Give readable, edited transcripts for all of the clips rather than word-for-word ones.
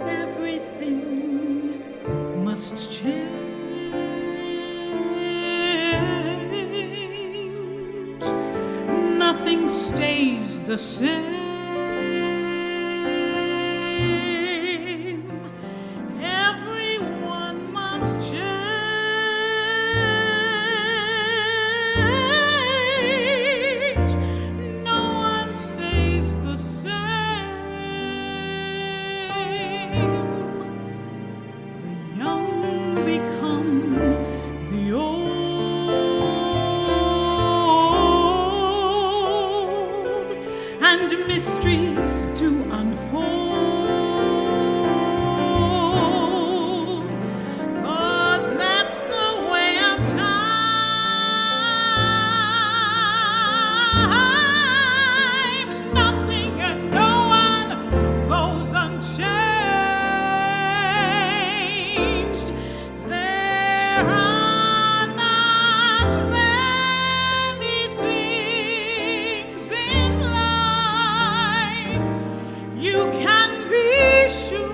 Everything must change. Nothing stays the same. Everyone must change. No one stays the same. The young become the old, and mysteries do unfold, 'cause that's the way of time. Nothing and no one goes unchanged. There are not many things in life you can be sure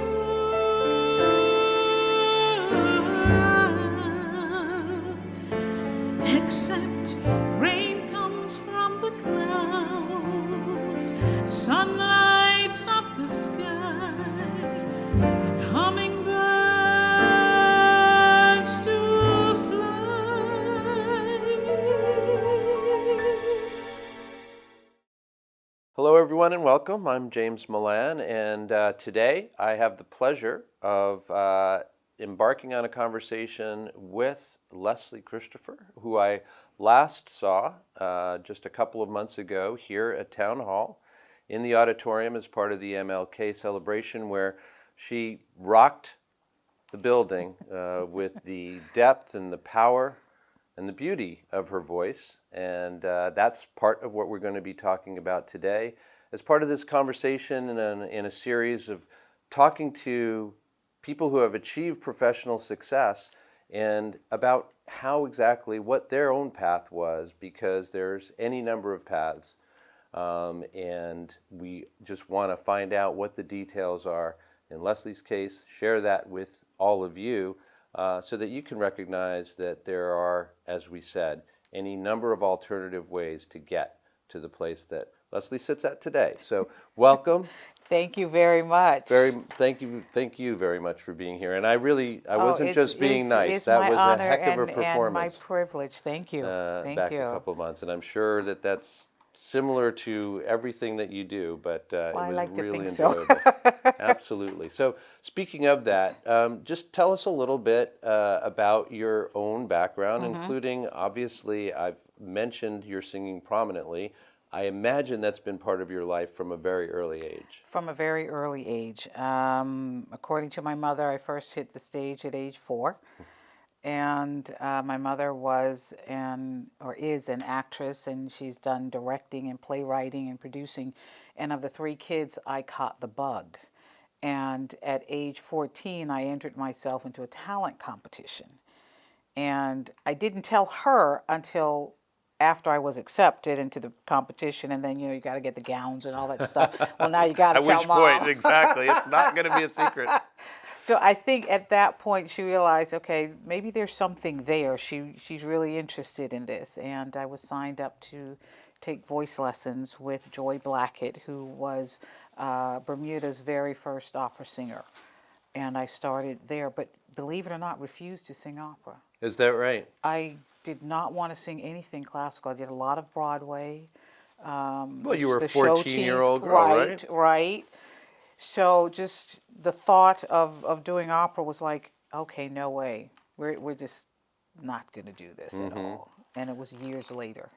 of, except rain comes from the clouds, sun lights up the sky, and hummingbirds do fly. Hello, everyone, and welcome. I'm James Milan, and today I have the pleasure of embarking on a conversation with Leslee Christopher, who I last saw just a couple of months ago here at Town Hall in the auditorium as part of the MLK celebration, where she rocked the building with the depth and the power and the beauty of her voice. And that's part of what we're going to be talking about today as part of this conversation in a series of talking to people who have achieved professional success and about how exactly what their own path was, because there's any number of paths. And we just want to find out what the details are. In Leslee's case, share that with all of you so that you can recognize that there are, as we said, any number of alternative ways to get to the place that Leslee sits at today. So welcome. Thank you very much. Thank you very much for being here. And I wasn't just being nice. It's that my was honor a heck of a and performance. my privilege. Thank you. Back a couple of months, and I'm sure that that's similar to everything that you do, but it was I like to really think so. enjoyable. Absolutely. So speaking of that, just tell us a little bit about your own background, including, obviously, I've mentioned your singing prominently. I imagine that's been part of your life from a very early age. From a very early age. According to my mother, I first hit the stage at age 4. And my mother is an actress, and she's done directing and playwriting and producing. And of the 3 kids, I caught the bug. And at age 14, I entered myself into a talent competition. And I didn't tell her until after I was accepted into the competition, and then, you got to get the gowns and all that stuff. Well, now you got to tell Mom. At which point, exactly, it's not going to be a secret. So I think at that point she realized, okay, maybe there's something there. She's really interested in this. And I was signed up to take voice lessons with Joy Blackett, who was Bermuda's very first opera singer. And I started there, but believe it or not, refused to sing opera. Is that right? I did not want to sing anything classical. I did a lot of Broadway. Well, you were a 14-year-old girl, right? Right. So just the thought of doing opera was like, okay, no way. We're just not going to do this at all. And it was years later.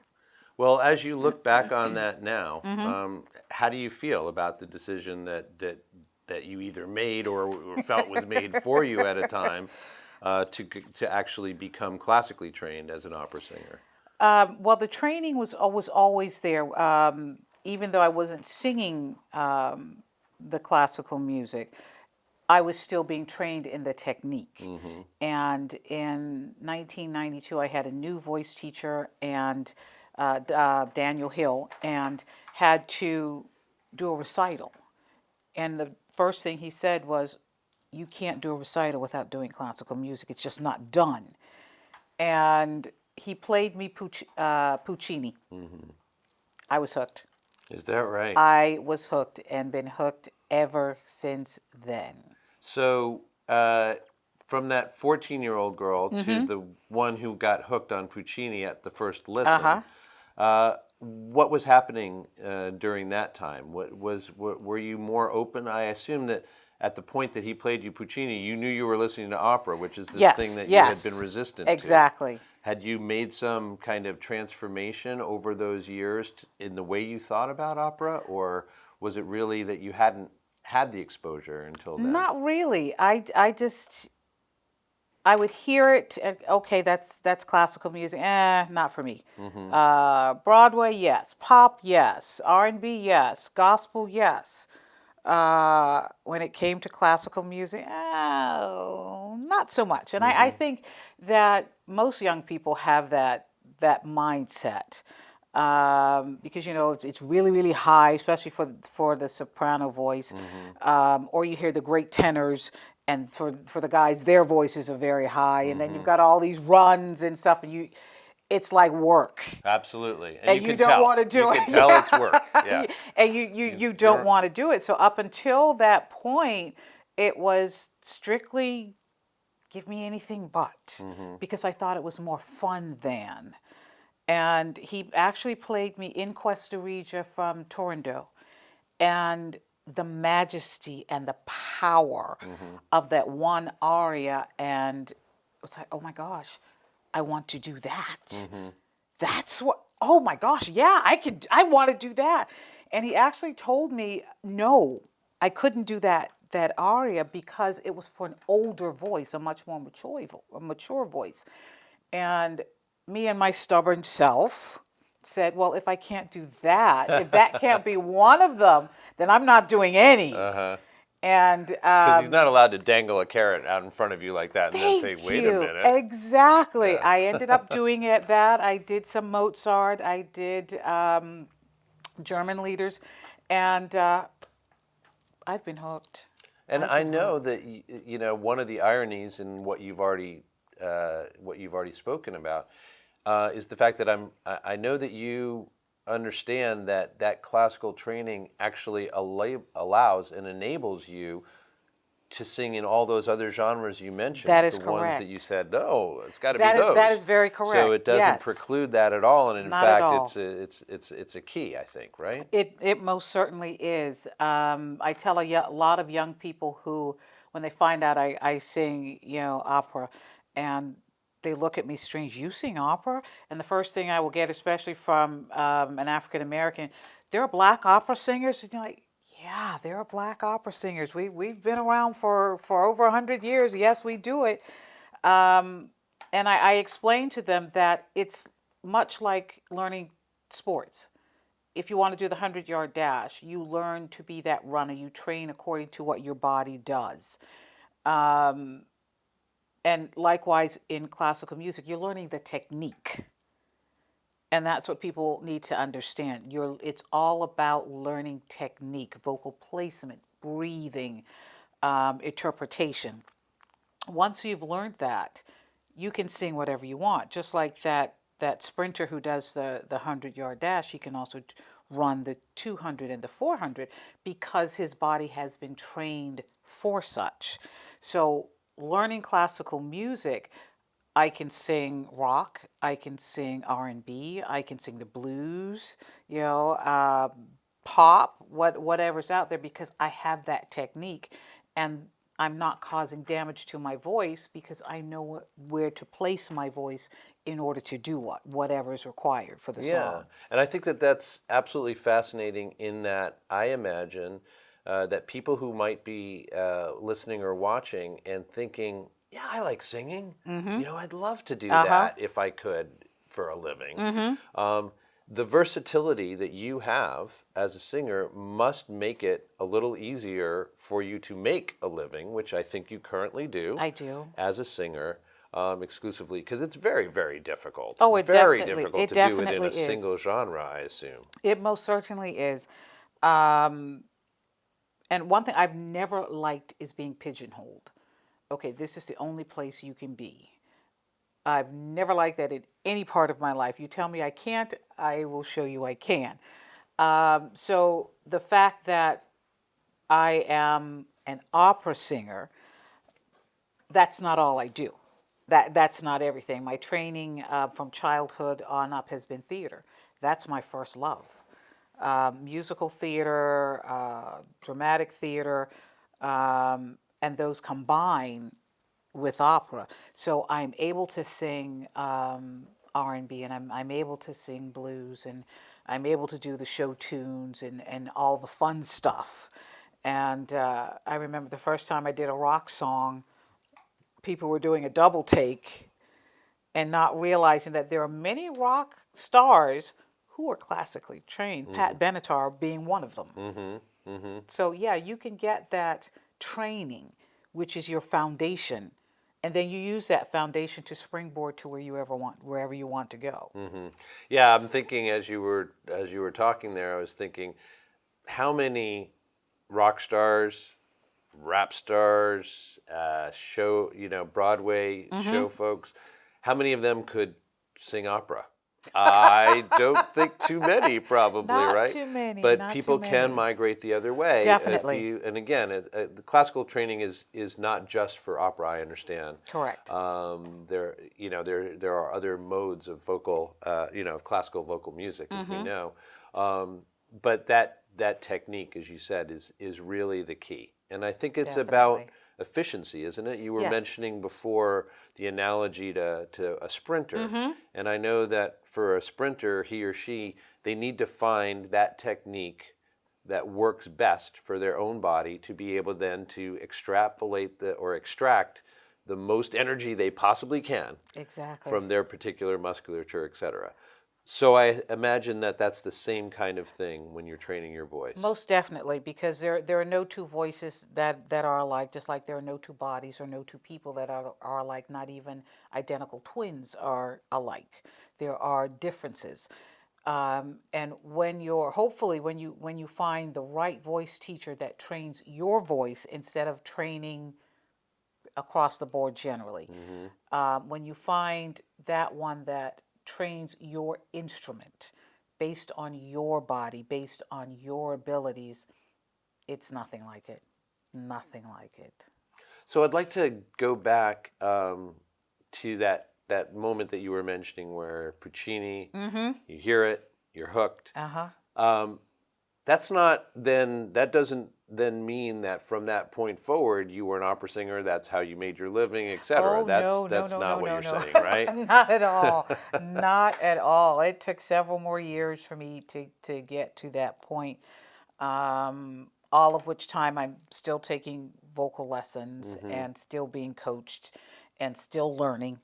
Well, as you look back on that now, how do you feel about the decision that you either made or felt was made for you at a time to actually become classically trained as an opera singer? Well, the training was always there. even though I wasn't singing the classical music, I was still being trained in the technique. And in 1992, I had a new voice teacher, and Daniel Hill, and had to do a recital. And the first thing he said was, you can't do a recital without doing classical music. It's just not done. And he played me Puccini. I was hooked. Is that right? I was hooked and been hooked ever since then. So, from that 14-year-old girl to the one who got hooked on Puccini at the first listen, what was happening during that time? Were you more open? I assume that at the point that he played you Puccini, you knew you were listening to opera, which is this thing that you had been resistant to. Exactly. Had you made some kind of transformation over those years in the way you thought about opera, or was it really that you hadn't had the exposure until then? Not really. I would hear it. And, okay, that's classical music. Not for me. Broadway, yes. Pop, yes. R&B, yes. Gospel, yes. When it came to classical music, not so much. And I think that most young people have that mindset. Because it's really, really high, especially for the soprano voice, or you hear the great tenors, and for the guys, their voices are very high, and then you've got all these runs and stuff, and it's like work. Absolutely, and you don't want to do it. You can tell it's work. Yeah, and you don't want to do it. So up until that point, it was strictly give me anything but, because I thought it was more fun than. And he actually played me in Questa Regia from Turandot. And the majesty and the power of that one aria, and it was like, oh my gosh, I want to do that. That's what, oh my gosh, yeah, I want to do that. And he actually told me, no, I couldn't do that aria because it was for an older voice, a much more mature voice. And me and my stubborn self said, well, if I can't do that, if that can't be one of them, then I'm not doing any. And because he's not allowed to dangle a carrot out in front of you like that and then say, wait a minute. Exactly. I ended up doing it. I did some Mozart. I did German leaders, and I've been hooked. And I know that one of the ironies in what you've already spoken about is the fact that I know that you understand that classical training actually allows and enables you to sing in all those other genres you mentioned. That is the correct. ones that you said, no, it's got to be those. That is very correct. So it doesn't preclude that at all, and in Not at fact, all. it's a key, I think, right? It most certainly is. I tell a lot of young people who, when they find out I sing, opera, and they look at me strange. You sing opera? And the first thing I will get, especially from an African American, there are black opera singers. And you're like, yeah, there are black opera singers. We've been around for over 100 years. Yes, we do it. And I explain to them that it's much like learning sports. If you want to do the 100-yard dash, you learn to be that runner. You train according to what your body does. And likewise, in classical music, you're learning the technique. And that's what people need to understand. It's all about learning technique, vocal placement, breathing, interpretation. Once you've learned that, you can sing whatever you want. Just like that sprinter who does the 100-yard dash, he can also run the 200 and the 400 because his body has been trained for such. So learning classical music, I can sing rock, I can sing R&B, I can sing the blues, pop, whatever's out there, because I have that technique, and I'm not causing damage to my voice because I know where to place my voice in order to do whatever is required for the song. Yeah, and I think that's absolutely fascinating in that I imagine that people who might be listening or watching and thinking, yeah, I like singing. I'd love to do that if I could for a living. the versatility that you have as a singer must make it a little easier for you to make a living, which I think you currently do. I do. As a singer, exclusively, because it's very, very difficult. Oh, it very definitely- difficult it to do it in definitely a is. single genre, I assume. It most certainly is. And one thing I've never liked is being pigeonholed. Okay, this is the only place you can be. I've never liked that in any part of my life. You tell me I can't, I will show you I can. So the fact that I am an opera singer, that's not all I do. That's not everything. My training from childhood on up has been theater. That's my first love. Musical theater, dramatic theater, and those combine with opera. So I'm able to sing R&B, and I'm able to sing blues, and I'm able to do the show tunes and all the fun stuff. And I remember the first time I did a rock song, people were doing a double take and not realizing that there are many rock stars who are classically trained, Pat Benatar being one of them. So yeah, you can get that training, which is your foundation, and then you use that foundation to springboard to wherever you want to go. Yeah, I'm thinking as you were talking there, I was thinking, how many rock stars, rap stars, Broadway show folks, how many of them could sing opera? I don't think too many, probably, Not right? too many, But not people too can many. migrate the other way. Definitely. And again, the classical training is not just for opera. I understand. Correct. There are other modes of vocal, classical vocal music, as we know. But that technique, as you said, is really the key. And I think it's about Definitely. efficiency, isn't it? You were Yes. mentioning before the analogy to a sprinter. And I know that for a sprinter, he or she, they need to find that technique that works best for their own body to be able then to extract the most energy they possibly can Exactly. from their particular musculature, etc. So I imagine that that's the same kind of thing when you're training your voice. Most definitely, because there are no two voices that are alike, just like there are no two bodies or no two people that are alike. Not even identical twins are alike. There are differences. And when you find the right voice teacher that trains your voice instead of training across the board generally, when you find that one that trains your instrument based on your body, based on your abilities, it's nothing like it. Nothing like it. So I'd like to go back to that moment that you were mentioning where Puccini, you hear it, you're hooked. That doesn't then mean that from that point forward you were an opera singer, that's how you made your living, etc. Oh, That's no, not what no, you're no. saying, right? Not at all. Not at all. It took several more years for me to get to that point. All of which time I'm still taking vocal lessons and still being coached and still learning.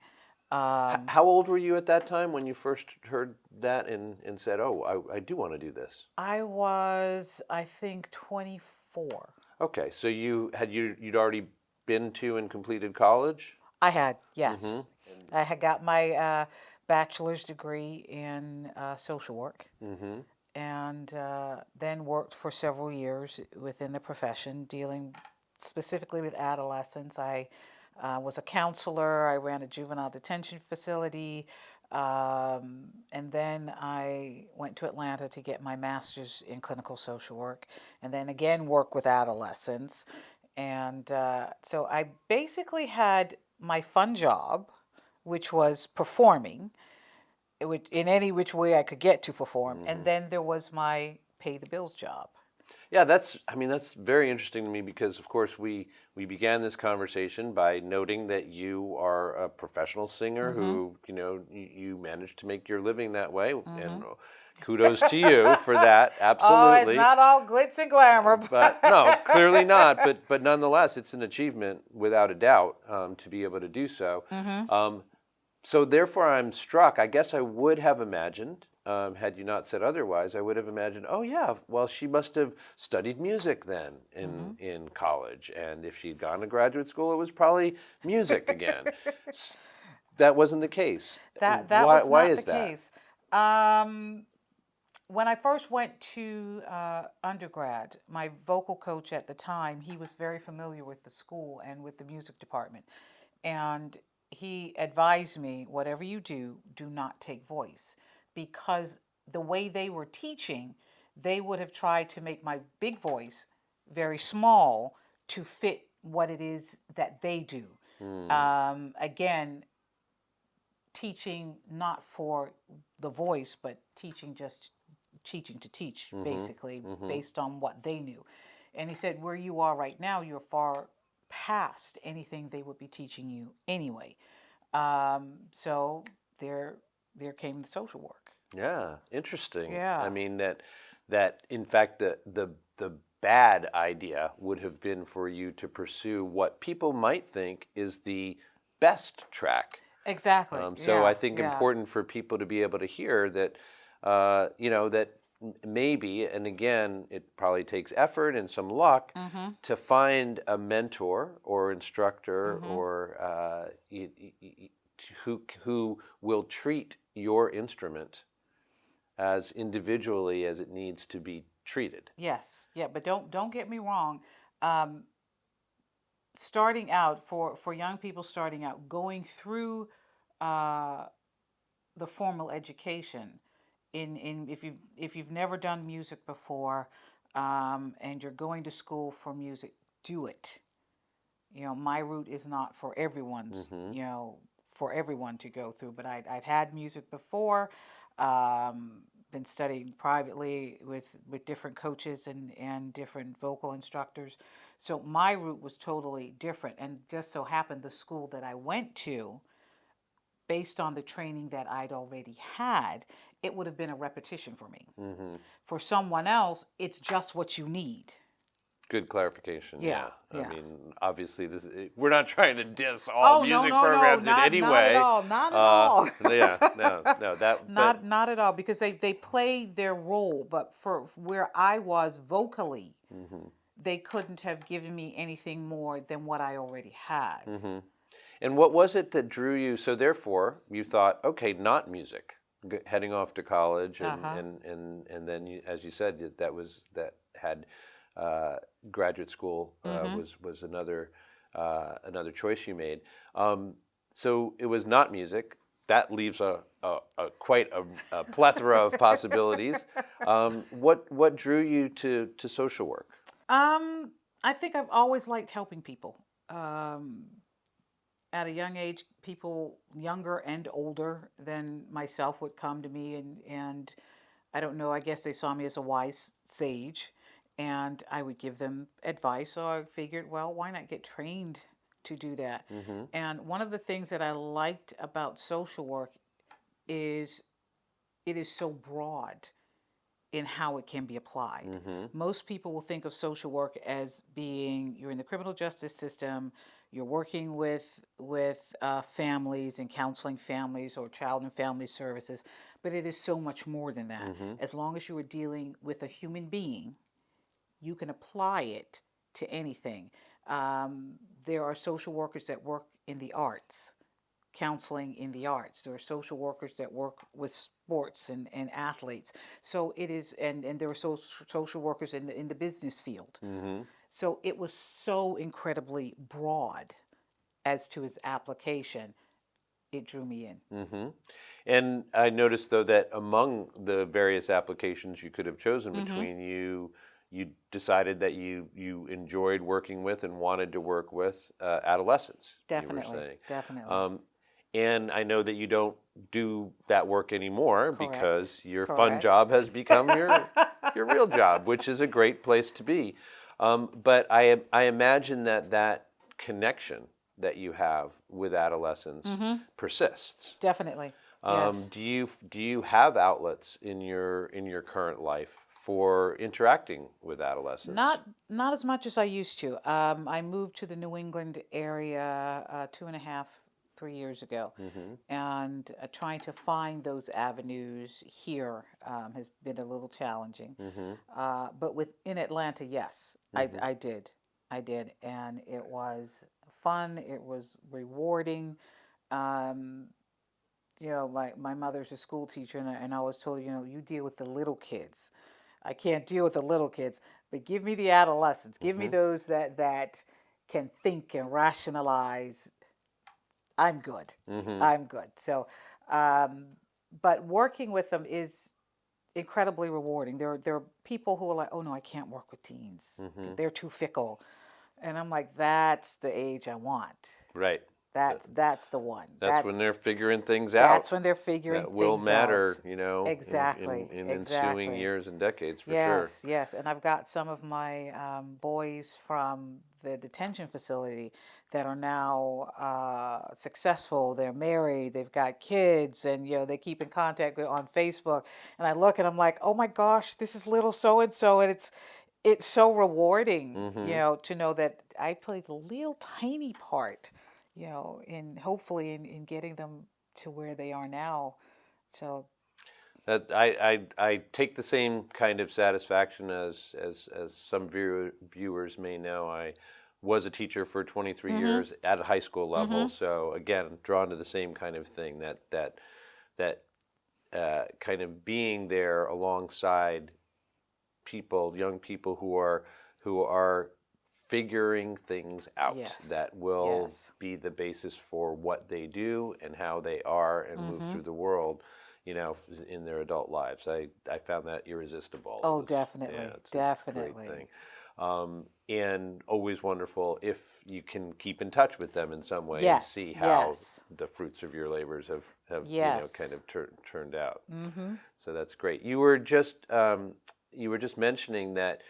How old were you at that time when you first heard that and said, oh, I do want to do this? I was, I think, 24. Okay, so you'd already been to and completed college? I had, yes. I had got my bachelor's degree in social work, and then worked for several years within the profession, dealing specifically with adolescents. I was a counselor. I ran a juvenile detention facility, and then I went to Atlanta to get my master's in clinical social work, and then again work with adolescents. And so I basically had my fun job, which was performing in any which way I could get to perform, and then there was my pay the bills job. Yeah, that's very interesting to me because, of course, we began this conversation by noting that you are a professional singer who, you managed to make your living that way, and kudos to you for that. Absolutely. Oh, it's not all glitz and glamour. But no, clearly not. But nonetheless, it's an achievement without a doubt to be able to do so. So therefore, I'm struck. I guess I would have imagined had you not said otherwise, I would have imagined, oh yeah, well she must have studied music then in college, and if she'd gone to graduate school, it was probably music again. That wasn't the case. That Why? was Why not is the that? case. When I first went to undergrad, my vocal coach at the time, he was very familiar with the school and with the music department. And he advised me, whatever you do, do not take voice. Because the way they were teaching, they would have tried to make my big voice very small to fit what it is that they do. Again, teaching not for the voice, but teaching to teach, basically, based on what they knew. And he said, where you are right now, you're far past anything they would be teaching you anyway. So there came the social work. Yeah, interesting. Yeah. I mean that in fact the bad idea would have been for you to pursue what people might think is the best track. Exactly. So yeah. I think important for people to be able to hear that, that maybe, and again, it probably takes effort and some luck to find a mentor or instructor or who will treat your instrument as individually as it needs to be treated. Yes. Yeah. But don't get me wrong. Starting out for young people starting out, going through the formal education, if you've never done music before, and you're going to school for music, do it. My route is not for everyone's. For everyone to go through. But I'd had music before. Been studying privately with different coaches and different vocal instructors. So my route was totally different. And just so happened the school that I went to, based on the training that I'd already had, it would have been a repetition for me. For someone else, it's just what you need. Good clarification. Yeah. I mean, obviously, we're not trying to diss all music programs in any way. Not at all. Yeah, no, that not at all, because they play their role, but for where I was vocally, they couldn't have given me anything more than what I already had. And what was it that drew you? So therefore, you thought, okay, not music, heading off to college, and then you, as you said, that had graduate school was another choice you made. So it was not music. That leaves quite a plethora of possibilities. What drew you to social work? I think I've always liked helping people. At a young age, people younger and older than myself would come to me, and I don't know, I guess they saw me as a wise sage, and I would give them advice. So I figured, well, why not get trained to do that? And one of the things that I liked about social work is it is so broad in how it can be applied. Most people will think of social work as being, you're in the criminal justice system, you're working with families and counseling families or child and family services, but it is so much more than that. As long as you are dealing with a human being, you can apply it to anything. There are social workers that work in the arts, counseling in the arts. There are social workers that work with sports and athletes. So it is, and there are social workers in the business field. So it was so incredibly broad as to its application. It drew me in. And I noticed, though, that among the various applications you could have chosen between, you decided that you enjoyed working with and wanted to work with adolescents. Definitely, you were saying. definitely. And I know that you don't do that work anymore. Correct. Because your fun Correct. job has become your real job, which is a great place to be. But I imagine that connection that you have with adolescents persists. Definitely. Yes. Do you have outlets in your current life for interacting with adolescents? Not as much as I used to. I moved to the New England area 2.5, 3 years ago. And trying to find those avenues here has been a little challenging. But in Atlanta, yes, I did. I did. And it was fun, it was rewarding. Um, my mother's a school teacher, and I was told, you deal with the little kids. I can't deal with the little kids, but give me the adolescents. Give me those that can think and rationalize. I'm good. I'm good. So, but working with them is incredibly rewarding. There are people who are like, oh no, I can't work with teens. They're too fickle, and I'm like, that's the age I want. Right. That's the one. That's when they're figuring things out. That's when they're figuring that will things matter, out. Exactly. in ensuing years and decades, for sure. Yes, yes. And I've got some of my boys from the detention facility that are now successful. They're married, they've got kids, and they keep in contact on Facebook. And I look and I'm like, oh my gosh, this is little so and so, and it's so rewarding, to know that I played a little tiny part, in hopefully in getting them to where they are now. So that I take the same kind of satisfaction as some viewers may know. I was a teacher for 23 years at a high school level, so again, drawn to the same kind of thing, that kind of being there alongside people, young people who are figuring things out, that will be the basis for what they do and how they are and move through the world, in their adult lives. I found that irresistible. Oh, definitely, it's definitely. a great thing. And always wonderful if you can keep in touch with them in some way and see how the fruits of your labors have kind of turned out. So that's great. You were just mentioning that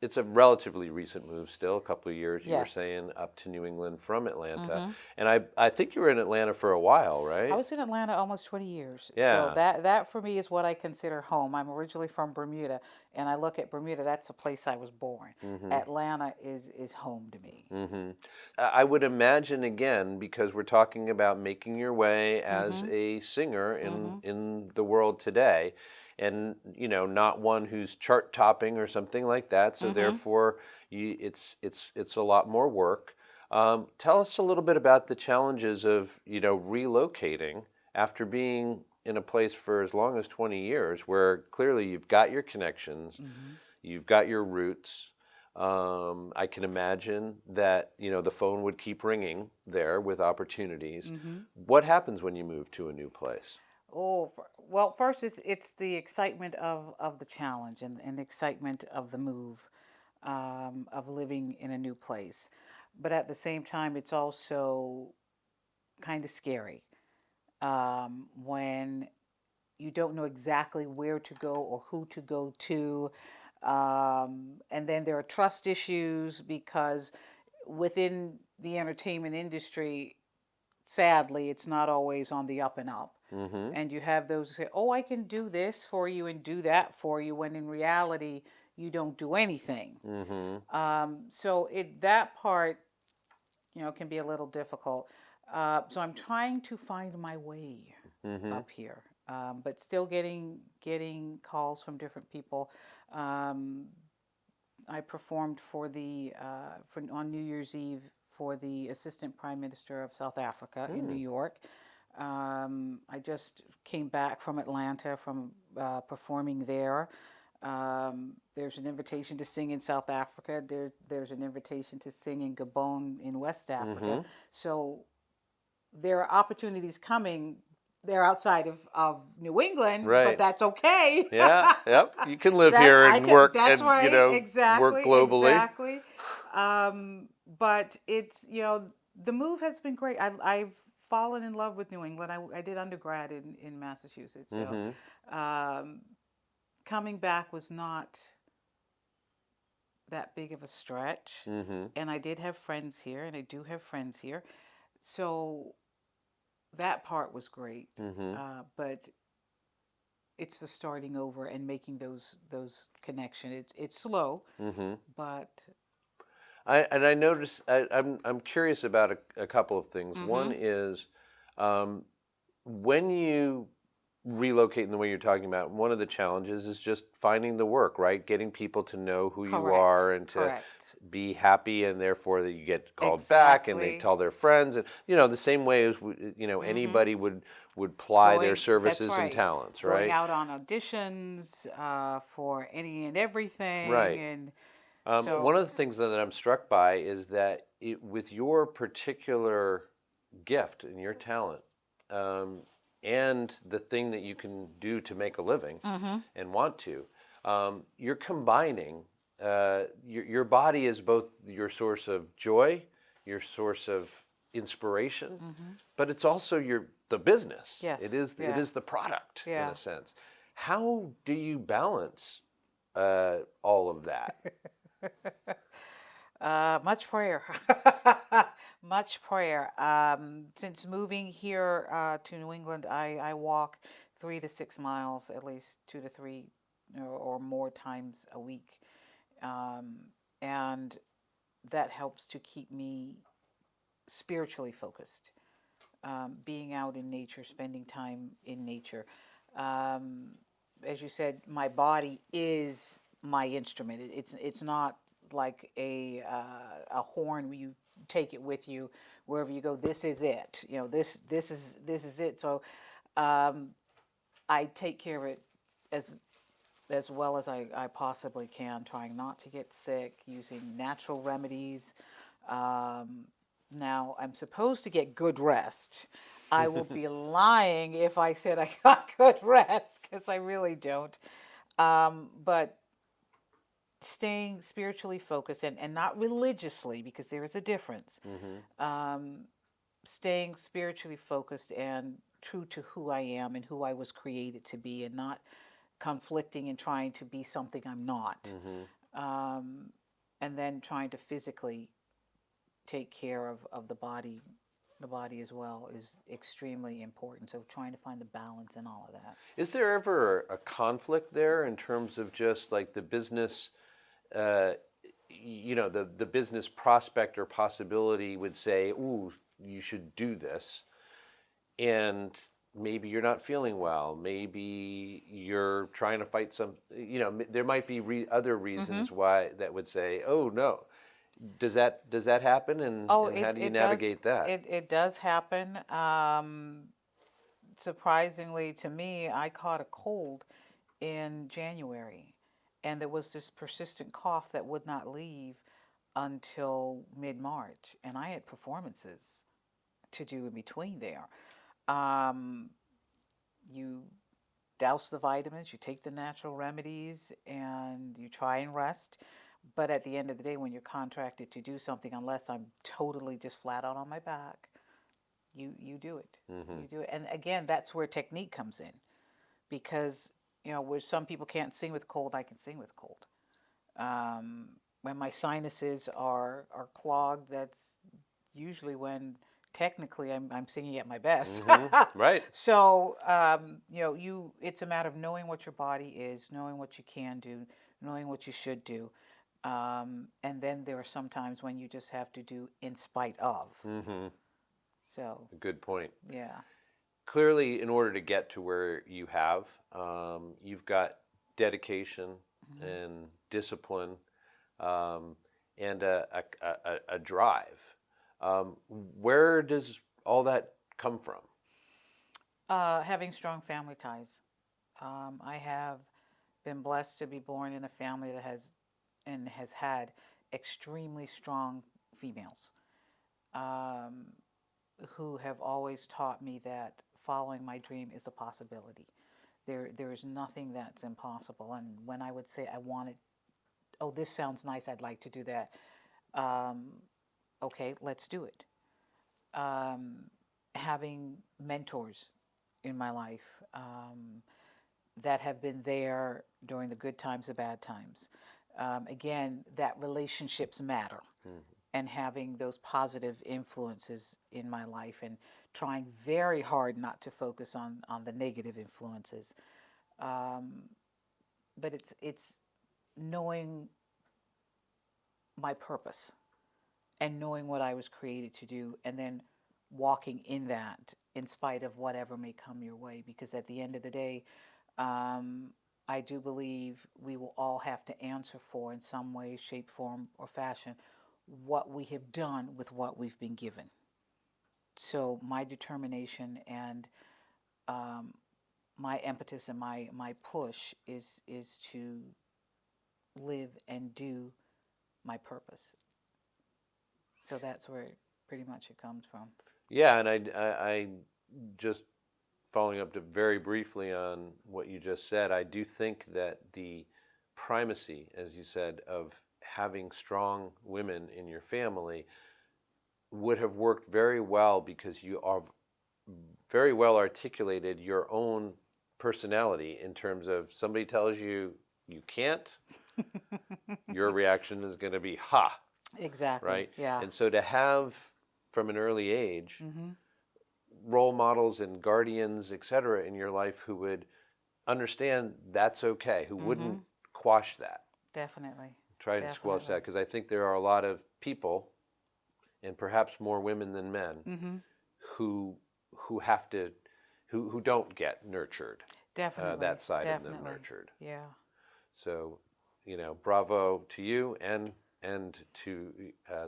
it's a relatively recent move still, a couple of years, you were saying, up to New England from Atlanta. And I think you were in Atlanta for a while, right? I was in Atlanta almost 20 years. Yeah. So that for me is what I consider home. I'm originally from Bermuda, and I look at Bermuda, that's the place I was born. Atlanta is home to me. I would imagine, again, because we're talking about making your way as a singer in the world today, and not one who's chart topping or something like that. So therefore, it's a lot more work. Tell us a little bit about the challenges of relocating after being in a place for as long as 20 years, where clearly you've got your connections, you've got your roots. I can imagine that the phone would keep ringing there with opportunities. What happens when you move to a new place? Oh, well, first it's the excitement of the challenge and the excitement of the move, of living in a new place. But at the same time, it's also kind of scary when you don't know exactly where to go or who to go to. And then there are trust issues because within the entertainment industry, sadly, it's not always on the up and up. And you have those who say, oh, I can do this for you and do that for you, when in reality, you don't do anything. So that part, can be a little difficult. So I'm trying to find my way up here, but still getting calls from different people. I performed on New Year's Eve for the Assistant Prime Minister of South Africa in New York. I just came back from Atlanta from performing there. There's an invitation to sing in South Africa. There's an invitation to sing in Gabon in West Africa. So there are opportunities coming. They're outside of New England, but that's okay. You can live here and work that's and right. Exactly, work globally. Exactly. But it's the move has been great. I've fallen in love with New England. I did undergrad in Massachusetts. So coming back was not that big of a stretch. And I did have friends here, and I do have friends here. So that part was great. But it's the starting over and making those connections. It's slow, but I noticed I'm curious about a couple of things. One is when you relocate in the way you're talking about, one of the challenges is just finding the work, right? Getting people to know who you Correct. are and to Correct. be happy, and therefore that you get called back and they Exactly. tell their friends, and the same way as anybody would ply their That's services and right. talents, Going right? out on auditions for any and everything, Right. and One so of the things that I'm struck by is that with your particular gift and your talent, um, and the thing that you can do to make a living and want to, you're combining. Your body is both your source of joy, your source of inspiration, but it's also the business. yes, It is the product in yeah. a sense. How do you balance all of that? Much prayer. Much prayer. Since moving here to New England, I walk 3 to 6 miles, at least 2 to 3 or more times a week. And that helps to keep me spiritually focused. Being out in nature, spending time in nature. As you said, my body is my instrument. It's not like a horn where you take it with you wherever you go. This is it. This is it. So I take care of it as well as I possibly can, trying not to get sick, using natural remedies. Now, I'm supposed to get good rest. I will be lying if I said I got good rest, because I really don't. But staying spiritually focused and not religiously, because there is a difference. Staying spiritually focused and true to who I am and who I was created to be, and not conflicting and trying to be something I'm not. And then trying to physically take care of the body as well is extremely important. So trying to find the balance in all of that. Is there ever a conflict there in terms of just like the business, uh, the business prospect or possibility would say, "Ooh, you should do this," and maybe you're not feeling well, maybe you're trying to fight there might be other reasons why that would say, "Oh no." Does that happen, and Oh, how do you it does. navigate that? It does happen. Surprisingly to me, I caught a cold in January, and there was this persistent cough that would not leave until mid-March, and I had performances to do in between there. You douse the vitamins, you take the natural remedies, and you try and rest. But at the end of the day, when you're contracted to do something, unless I'm totally just flat out on my back, you do it. You do it. And again, that's where technique comes in, because where some people can't sing with cold, I can sing with cold. When my sinuses are clogged, that's usually when technically I'm singing at my best. Right. So it's a matter of knowing what your body is, knowing what you can do, knowing what you should do. And then there are some times when you just have to do in spite of. So, Good point. yeah. Clearly, in order to get to where you have, you've got dedication and discipline, and a drive. Where does all that come from? Having strong family ties. I have been blessed to be born in a family that has had extremely strong females, who have always taught me that following my dream is a possibility. There is nothing that's impossible. And when I would say I wanted, oh, this sounds nice, I'd like to do that. Okay, let's do it. Having mentors in my life that have been there during the good times, the bad times. Again, that relationships matter. And having those positive influences in my life, and trying very hard not to focus on the negative influences. But it's knowing my purpose. and knowing what I was created to do, and then walking in that in spite of whatever may come your way. Because at the end of the day, I do believe we will all have to answer for, in some way, shape, form, or fashion, what we have done with what we've been given. So my determination and my impetus and my push is to live and do my purpose. So that's where pretty much it comes from. Yeah, and I just following up to very briefly on what you just said, I do think that the primacy, as you said, of having strong women in your family would have worked very well because you are very well articulated your own personality in terms of somebody tells you you can't, your reaction is going to be, ha. Exactly. Right? Yeah. And so to have, from an early age, role models and guardians, et cetera, in your life who would understand that's okay, who wouldn't quash that. Definitely. Try to squelch that, because I think there are a lot of people, and perhaps more women than men, who have to, who don't get nurtured. Definitely. That side Definitely. of them nurtured. Yeah. So, bravo to you and to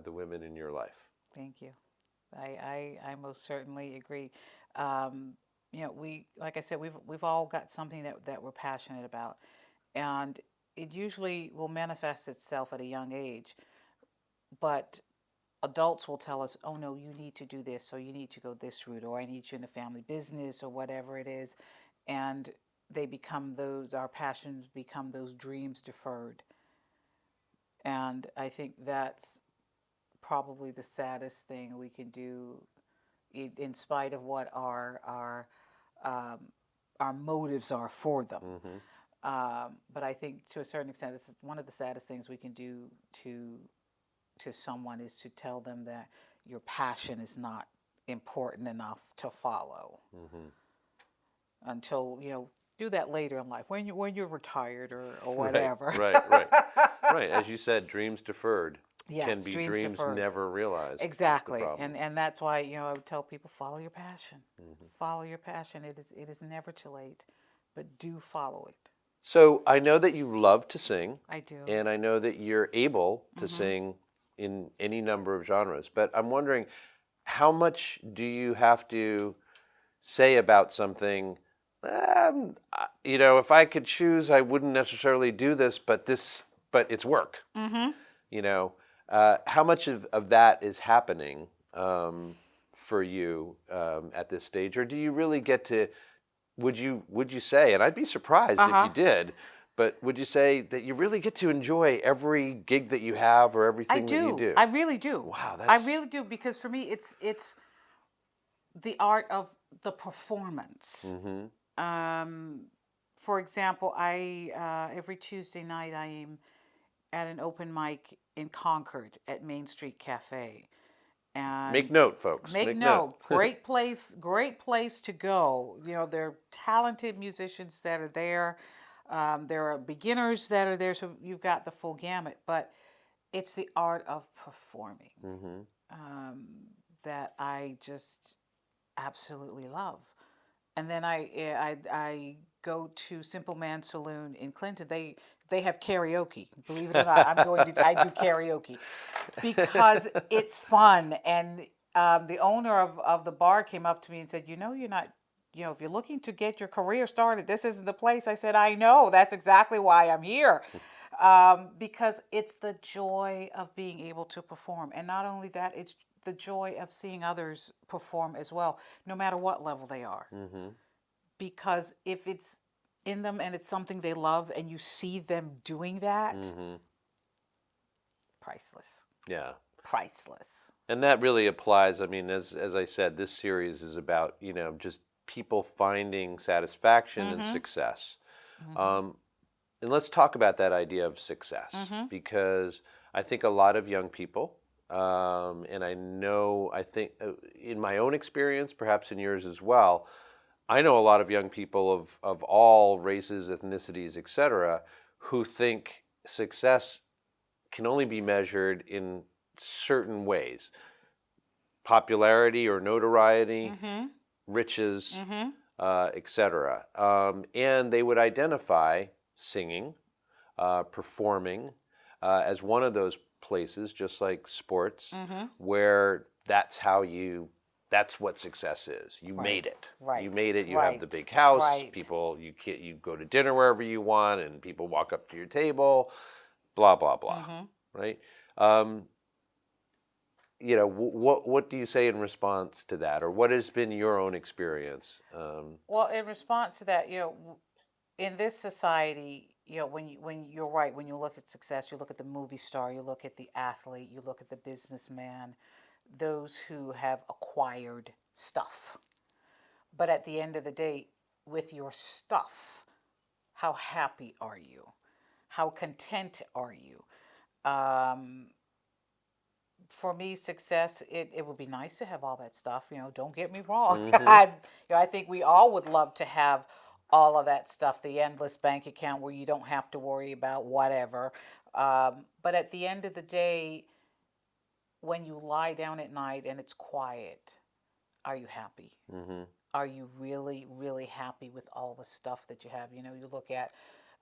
the women in your life. Thank you. I most certainly agree. We, like I said, we've all got something that we're passionate about, and it usually will manifest itself at a young age. But adults will tell us, "Oh no, you need to do this, or you need to go this route, or I need you in the family business, or whatever it is," and they become our passions become those dreams deferred. And I think that's probably the saddest thing we can do, in spite of what our motives are for them. But I think to a certain extent, this is one of the saddest things we can do to someone, is to tell them that your passion is not important enough to follow. Until do that later in life, when you're retired or whatever. Right. As you said, dreams deferred can be dreams deferred. never realized. Exactly, and that's why I would tell people, follow your passion. Follow your passion. It is never too late, but do follow it. So I know that you love to sing. I do. And I know that you're able to sing in any number of genres. But I'm wondering, how much do you have to say about something? If I could choose, I wouldn't necessarily do this, but it's work. How much of that is happening for you at this stage, or do you really get to? Would you say? And I'd be surprised if you did. But would you say that you really get to enjoy every gig that you have or everything that you do? I really do. Wow, I really do, because for me, it's the art of the performance. For example, I every Tuesday night I am at an open mic in Concord at Main Street Cafe. And make note, folks. Make note. Great place to go. There are talented musicians that are there. There are beginners that are there, so you've got the full gamut. But it's the art of performing that I just absolutely love. And then I go to Simple Man Saloon in Clinton. They have karaoke. Believe it or not, I do karaoke because it's fun. And the owner of the bar came up to me and said, "You're not, if you're looking to get your career started, this isn't the place." I said, "I know. That's exactly why I'm here." Because it's the joy of being able to perform. And not only that, it's the joy of seeing others perform as well, no matter what level they are. Because if it's in them and it's something they love and you see them doing that, priceless. Yeah. Priceless. And that really applies. I mean, as I said, this series is about, just people finding satisfaction and success. And let's talk about that idea of success, because I think a lot of young people, and I think in my own experience, perhaps in yours as well, I know a lot of young people of all races, ethnicities, etc., who think success can only be measured in certain ways: popularity or notoriety, riches, etc. And they would identify singing, performing, as one of those places, just like sports, where that's what success is. You made it. Right. You made it. You have the Right. big house. Right. People, you go to dinner wherever you want, and people walk up to your table. Blah blah blah. Right. What do you say in response to that, or what has been your own experience? Well, in response to that, in this society, when you're right, when you look at success, you look at the movie star, you look at the athlete, you look at the businessman, those who have acquired stuff. But at the end of the day, with your stuff, how happy are you? How content are you? For me, success, it would be nice to have all that stuff, don't get me wrong. I think we all would love to have all of that stuff, the endless bank account where you don't have to worry about whatever. But at the end of the day, when you lie down at night and it's quiet, are you happy? Are you really, really happy with all the stuff that you have? You look at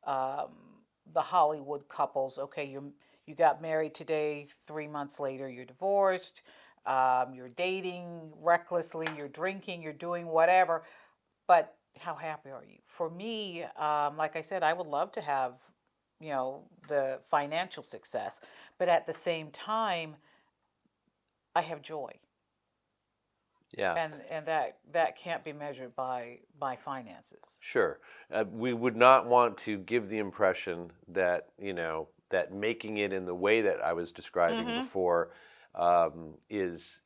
the Hollywood couples. Okay, you got married today, 3 months later you're divorced, you're dating recklessly, you're drinking, you're doing whatever, but how happy are you? For me, like I said, I would love to have, the financial success, but at the same time, I have joy. Yeah. And that can't be measured by finances. Sure. We would not want to give the impression that, that making it in the way that I was describing before is,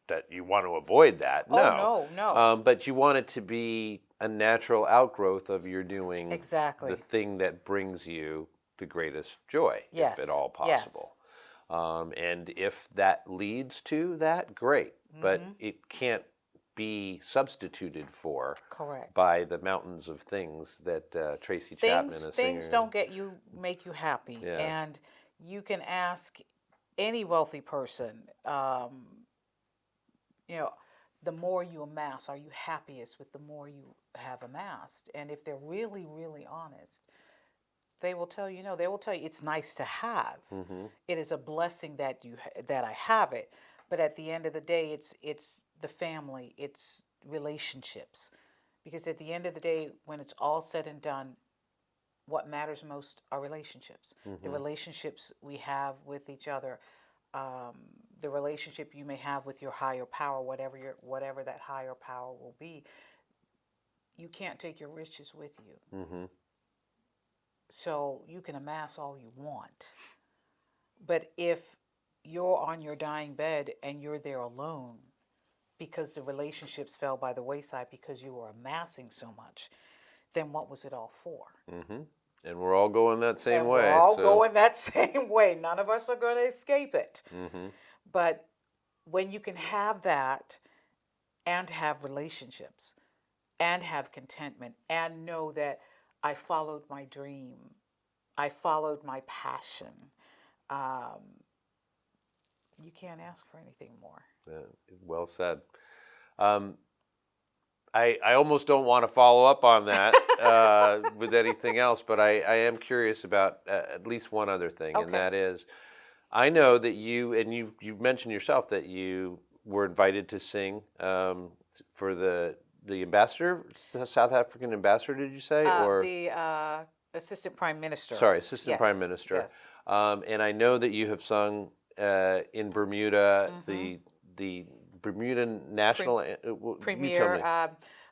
that you want to avoid that. Oh, no. But you want it to be a natural outgrowth of your doing exactly the thing that brings you the greatest joy, yes. if at all possible. Yes. And if that leads to that, great. But it can't be substituted for correct by the mountains of things that Tracy Chapman, a singer, things don't make you happy. Yeah. And you can ask any wealthy person, the more you amass, are you happiest with the more you have amassed? And if they're really, really honest, they will tell you, it's nice to have. It is a blessing that I have it. But at the end of the day, it's the family, it's relationships. Because at the end of the day, when it's all said and done, what matters most are relationships. The relationships we have with each other, the relationship you may have with your higher power, whatever that higher power will be. You can't take your riches with you. So you can amass all you want. But if you're on your dying bed and you're there alone because the relationships fell by the wayside because you were amassing so much, then what was it all for? And we're all going that same way. We're all going that same way. None of us are going to escape it. But when you can have that and have relationships and have contentment and know that I followed my dream, I followed my passion, you can't ask for anything more. Well said. I almost don't want to follow up on that with anything else, but I am curious about at least one other thing, and that is, I know that you've mentioned yourself that you were invited to sing for the ambassador, South African ambassador, did you say? Or the assistant prime minister. Sorry, assistant prime minister. Yes. And I know that you have sung in Bermuda, the Bermuda National Premier.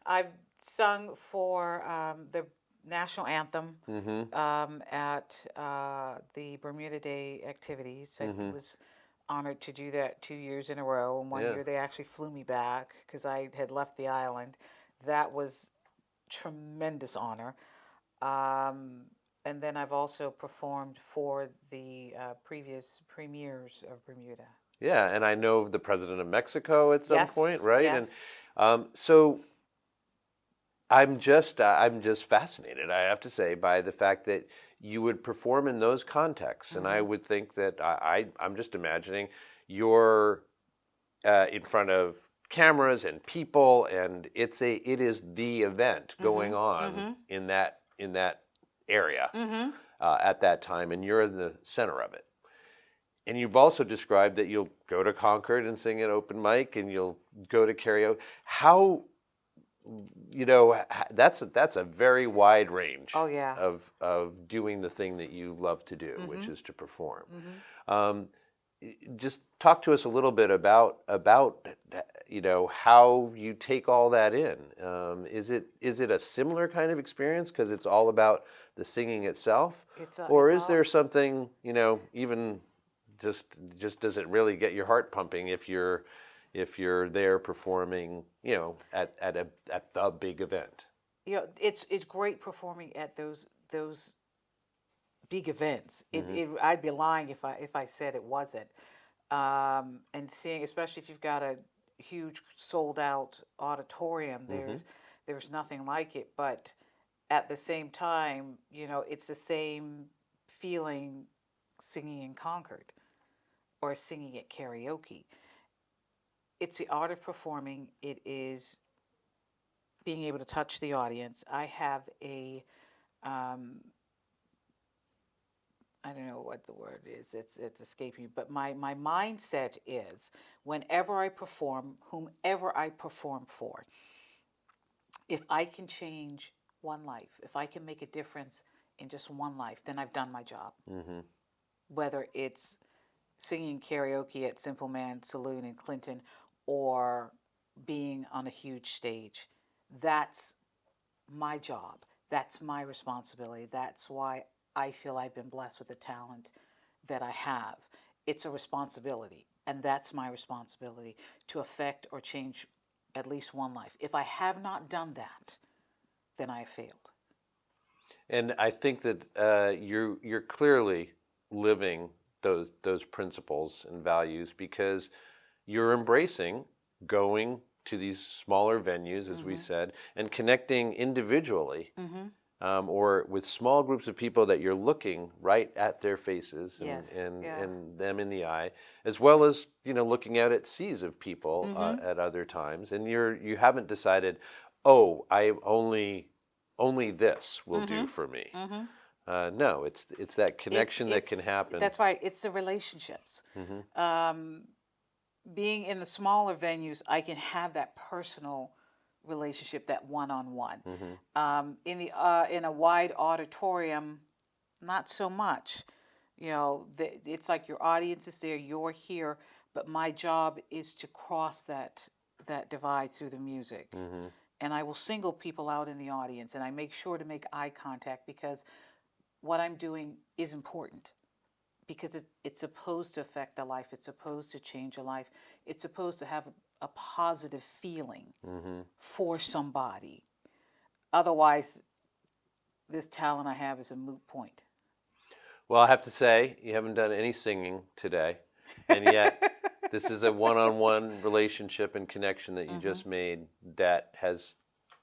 I've sung for the national anthem at the Bermuda Day activities. I was honored to do that 2 years in a row. And one year they actually flew me back because I had left the island. That was tremendous honor. And then I've also performed for the previous premiers of Bermuda. Yeah, and I know the president of Mexico at some point, right? Yes. And so I'm just fascinated, I have to say, by the fact that you would perform in those contexts. And I would think that I'm just imagining you're in front of cameras and people, and it is the event going on in that area at that time, and you're in the center of it. And you've also described that you'll go to Concord and sing at open mic, and you'll go to karaoke. How, that's a very wide range. Oh, yeah. Of doing the thing that you love to do, which is to perform. Just talk to us a little bit about how you take all that in. Is it a similar kind of experience because it's all about the singing itself, or is there something even just does it really get your heart pumping if you're there performing at the big event? It's great performing at those big events. I'd be lying if I said it wasn't. And seeing, especially if you've got a huge sold out auditorium, there's nothing like it. But at the same time, it's the same feeling singing in Concord or singing at karaoke. It's the art of performing. It is being able to touch the audience. I have a I don't know what the word is. It's escaping me. But my mindset is, whenever I perform, whomever I perform for, if I can change one life, if I can make a difference in just one life, then I've done my job. Whether it's singing karaoke at Simple Man Saloon in Clinton or being on a huge stage, that's my job. That's my responsibility. That's why I feel I've been blessed with the talent that I have. It's a responsibility, and that's my responsibility, to affect or change at least one life. If I have not done that, then I have failed. And I think that you're clearly living those principles and values, because you're embracing going to these smaller venues, as we said, and connecting individually or with small groups of people that you're looking right at their faces and them in the eye, as well as looking out at seas of people at other times. And you haven't decided, oh, I only this will do for me. No, it's that connection that can happen. That's right. It's the relationships. Being in the smaller venues, I can have that personal relationship, that one-on-one. In a wide auditorium, not so much. It's like your audience is there, you're here, but my job is to cross that divide through the music. And I will single people out in the audience, and I make sure to make eye contact, because what I'm doing is important, because it's supposed to affect a life. It's supposed to change a life. It's supposed to have a positive feeling for somebody. Otherwise, this talent I have is a moot point. Well, I have to say, you haven't done any singing today, and yet this is a one-on-one relationship and connection that you just made that has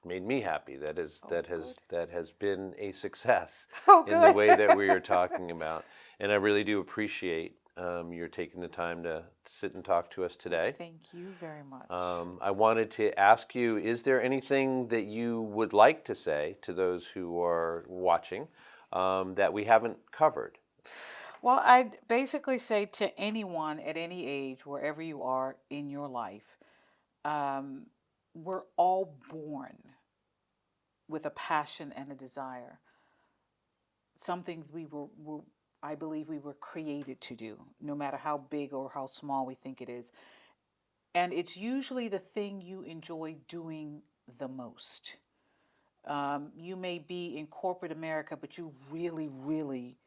made me happy. That has been a success in the way that we are talking about. And I really do appreciate your taking the time to sit and talk to us today. Thank you very much. I wanted to ask you, is there anything that you would like to say to those who are watching that we haven't covered? Well, I'd basically say to anyone at any age, wherever you are in your life, we're all born with a passion and a desire. Something I believe we were created to do, no matter how big or how small we think it is. And it's usually the thing you enjoy doing the most. You may be in corporate America, but you really, really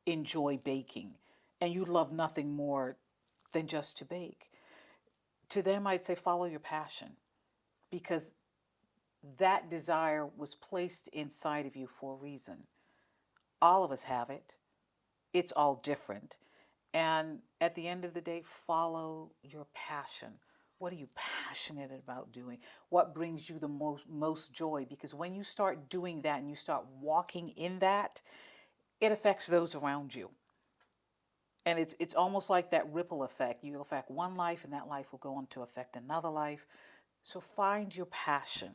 enjoy baking, and you love nothing more than just to bake. To them, I'd say follow your passion, because that desire was placed inside of you for a reason. All of us have it. It's all different. And at the end of the day, follow your passion. What are you passionate about doing? What brings you the most joy? Because when you start doing that and you start walking in that, it affects those around you. And it's almost like that ripple effect. You'll affect one life, and that life will go on to affect another life. So find your passion.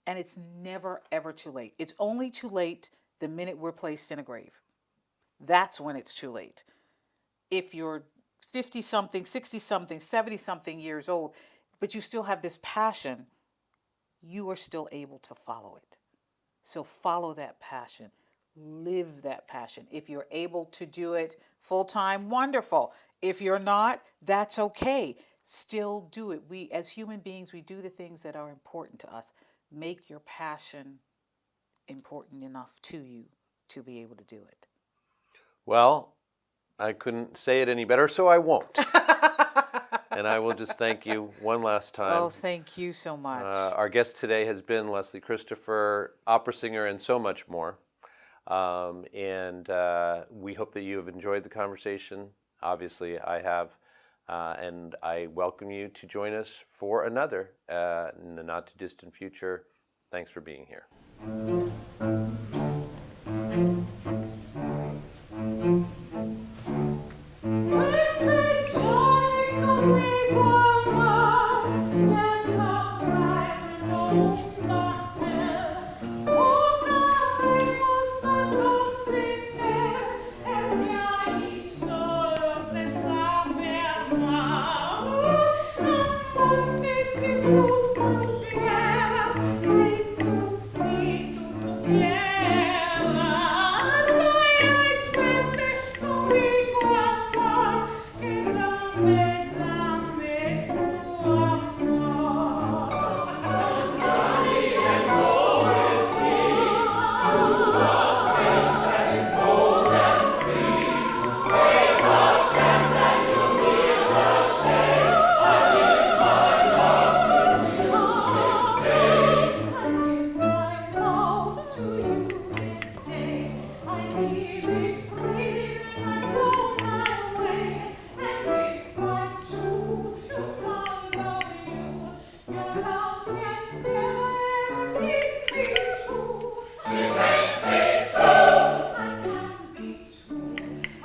And it's never, ever too late. It's only too late the minute we're placed in a grave. That's when it's too late. If you're 50-something, 60-something, 70-something years old, but you still have this passion, you are still able to follow it. So follow that passion. Live that passion. If you're able to do it full-time, wonderful. If you're not, that's okay. Still do it. We, as human beings, we do the things that are important to us. Make your passion important enough to you to be able to do it. Well, I couldn't say it any better, so I won't. And I will just thank you one last time. Oh, thank you so much. Our guest today has been Leslee Christopher, opera singer, and so much more. And we hope that you have enjoyed the conversation. Obviously, I have. And I welcome you to join us for another in the not-too-distant future. Thanks for being here.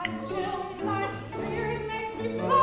Until my spirit makes me fly.